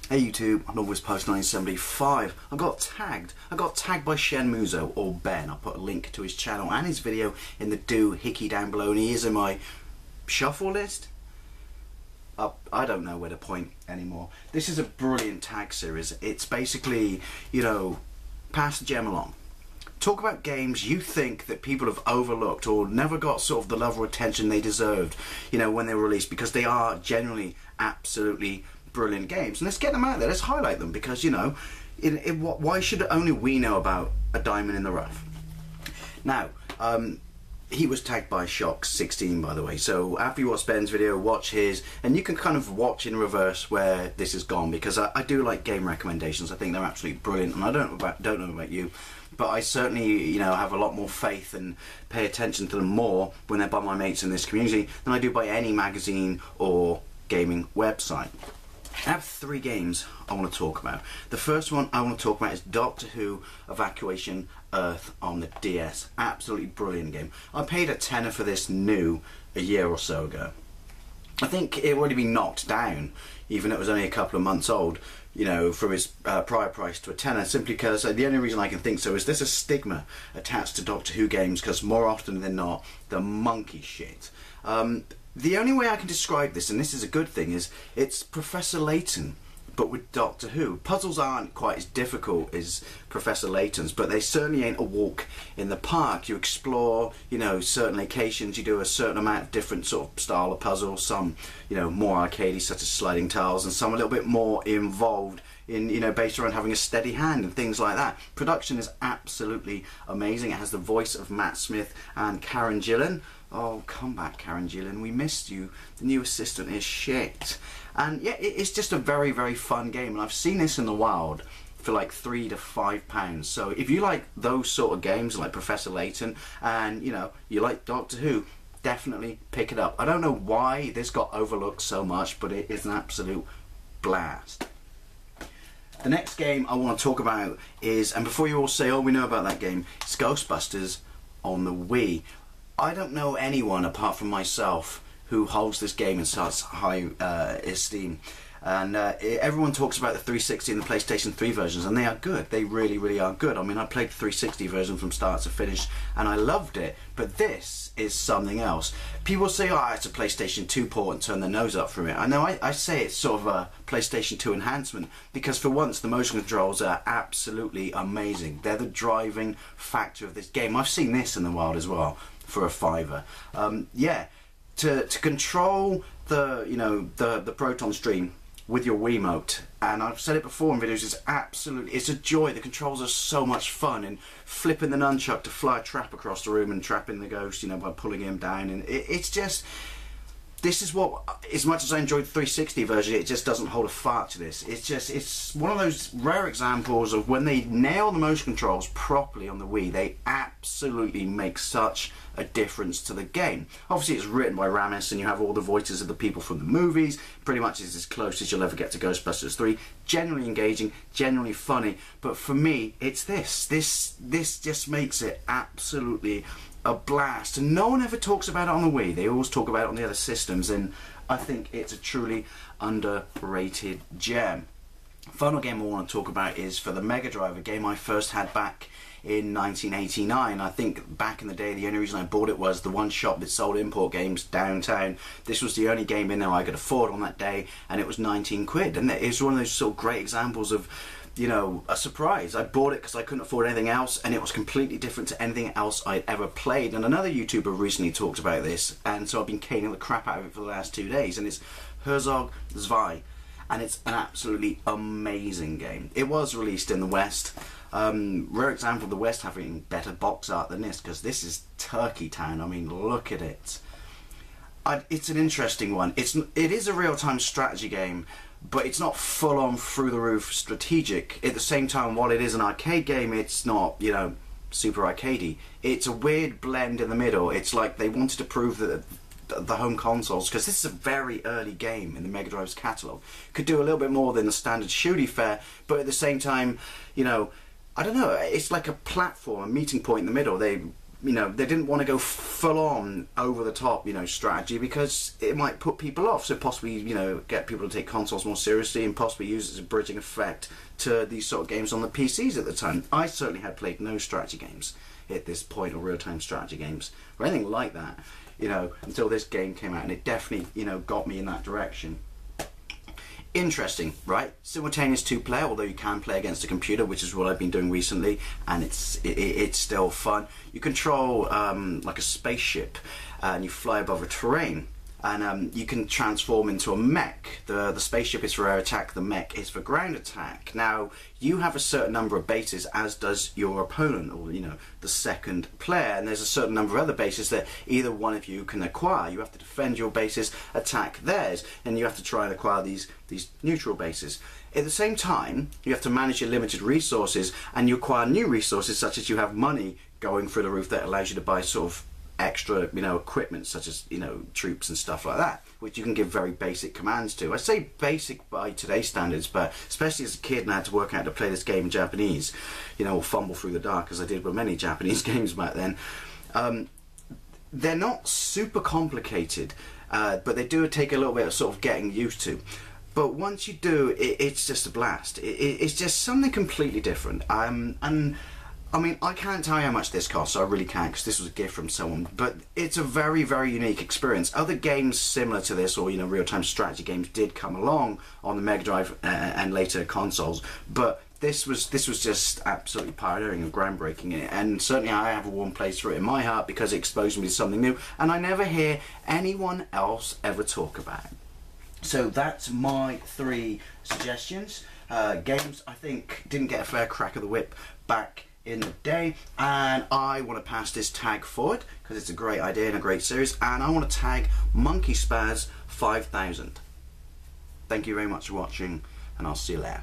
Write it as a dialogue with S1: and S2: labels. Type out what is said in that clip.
S1: Hey YouTube, I'm Always Post 975. I got tagged by Shenmueso, or Ben. I'll put a link to his channel and his video in the doohickey down below, and he is in my shuffle list. I don't know where to point anymore. This is a brilliant tag series. It's basically, you know, pass the gem along. Talk about games you think that people have overlooked or never got sort of the love or attention they deserved, you know, when they were released, because they are generally absolutely brilliant games. And let's get them out there, let's highlight them, because, you know, why should only we know about a diamond in the rough? Now, he was tagged by Shock16, by the way, so after you watch Ben's video, watch his, and you can kind of watch in reverse where this has gone, because I do like game recommendations. I think they're absolutely brilliant, and I don't know about you, but I certainly, you know, have a lot more faith and pay attention to them more when they're by my mates in this community than I do by any magazine or gaming website. I have 3 games I want to talk about. The first one I want to talk about is Doctor Who Evacuation Earth on the DS. Absolutely brilliant game. I paid a tenner for this new a year or so ago. I think it already been knocked down, even though it was only a couple of months old, you know, from its prior price to a tenner, simply because the only reason I can think so is there's a stigma attached to Doctor Who games, because more often than not, they're monkey shit. The only way I can describe this, and this is a good thing, is it's Professor Layton, but with Doctor Who. Puzzles aren't quite as difficult as Professor Layton's, but they certainly ain't a walk in the park. You explore, you know, certain locations, you do a certain amount of different sort of style of puzzles, some, you know, more arcadey, such as sliding tiles, and some a little bit more involved in, you know, based around having a steady hand and things like that. Production is absolutely amazing. It has the voice of Matt Smith and Karen Gillan. Oh, come back, Karen Gillan, we missed you. The new assistant is shit. And yeah, it's just a very, very fun game, and I've seen this in the wild for like £3 to £5. So if you like those sort of games, like Professor Layton, and, you know, you like Doctor Who, definitely pick it up. I don't know why this got overlooked so much, but it is an absolute blast. The next game I want to talk about is, and before you all say, oh, we know about that game, it's Ghostbusters on the Wii. I don't know anyone apart from myself who holds this game in such high esteem, and everyone talks about the 360 and the PlayStation 3 versions, and they are good. They really, really are good. I mean, I played the 360 version from start to finish and I loved it, but this is something else. People say, oh, it's a PlayStation 2 port, and turn their nose up from it. I know I say it's sort of a PlayStation 2 enhancement, because for once the motion controls are absolutely amazing. They're the driving factor of this game. I've seen this in the wild as well for a £5. Yeah, to control the, you know, the proton stream with your Wiimote, and I've said it before in videos, it's a joy. The controls are so much fun, and flipping the nunchuck to fly a trap across the room and trapping the ghost, you know, by pulling him down, and it's just, this is what, as much as I enjoyed the 360 version, it just doesn't hold a fart to this. It's one of those rare examples of when they nail the motion controls properly on the Wii, they absolutely make such a difference to the game. Obviously it's written by Ramis, and you have all the voices of the people from the movies. Pretty much it's as close as you'll ever get to Ghostbusters 3. Generally engaging, generally funny, but for me it's this just makes it absolutely a blast, and no one ever talks about it on the Wii. They always talk about it on the other systems, and I think it's a truly underrated gem. Final game I want to talk about is for the Mega Drive, a game I first had back in 1989. I think back in the day the only reason I bought it was the one shop that sold import games downtown. This was the only game in there I could afford on that day, and it was 19 quid, and it's one of those sort of great examples of, you know, a surprise. I bought it because I couldn't afford anything else, and it was completely different to anything else I'd ever played. And another YouTuber recently talked about this, and so I've been caning the crap out of it for the last 2 days, and it's Herzog Zwei, and it's an absolutely amazing game. It was released in the West. Rare example of the West having better box art than this, because this is Turkey Town. I mean, look at it. It's an interesting one. It is a real-time strategy game, but it's not full-on through-the-roof strategic. At the same time, while it is an arcade game, it's not, you know, super arcadey. It's a weird blend in the middle. It's like they wanted to prove that the home consoles, because this is a very early game in the Mega Drive's catalogue, could do a little bit more than the standard shooty fare, but at the same time, you know, I don't know, it's like a platform, a meeting point in the middle. They you know, they didn't want to go full on over the top, you know, strategy, because it might put people off. So possibly, you know, get people to take consoles more seriously and possibly use it as a bridging effect to these sort of games on the PCs at the time. I certainly had played no strategy games at this point, or real-time strategy games or anything like that, you know, until this game came out, and it definitely, you know, got me in that direction. Interesting, right? Simultaneous two-player, although you can play against a computer, which is what I've been doing recently, and it's still fun. You control like a spaceship, and you fly above a terrain, and you can transform into a mech. The spaceship is for air attack, the mech is for ground attack. Now, you have a certain number of bases, as does your opponent, or, you know, the second player, and there's a certain number of other bases that either one of you can acquire. You have to defend your bases, attack theirs, and you have to try and acquire these neutral bases. At the same time, you have to manage your limited resources, and you acquire new resources, such as you have money going through the roof that allows you to buy sort of extra, you know, equipment, such as, you know, troops and stuff like that, which you can give very basic commands to. I say basic by today's standards, but especially as a kid and I had to work out how to play this game in Japanese, you know, or fumble through the dark, as I did with many Japanese games back then. They're not super complicated, but they do take a little bit of sort of getting used to. But once you do, it's just a blast. It's just something completely different. And I mean, I can't tell you how much this costs, I really can't, because this was a gift from someone, but it's a very, very unique experience. Other games similar to this, or, you know, real-time strategy games, did come along on the Mega Drive and later consoles, but this was just absolutely pioneering and groundbreaking in it, and certainly I have a warm place for it in my heart because it exposed me to something new, and I never hear anyone else ever talk about it. So that's my 3 suggestions. Games I think didn't get a fair crack of the whip back in the day, and I want to pass this tag forward because it's a great idea and a great series, and I want to tag Monkey Spaz 5000. Thank you very much for watching, and I'll see you later.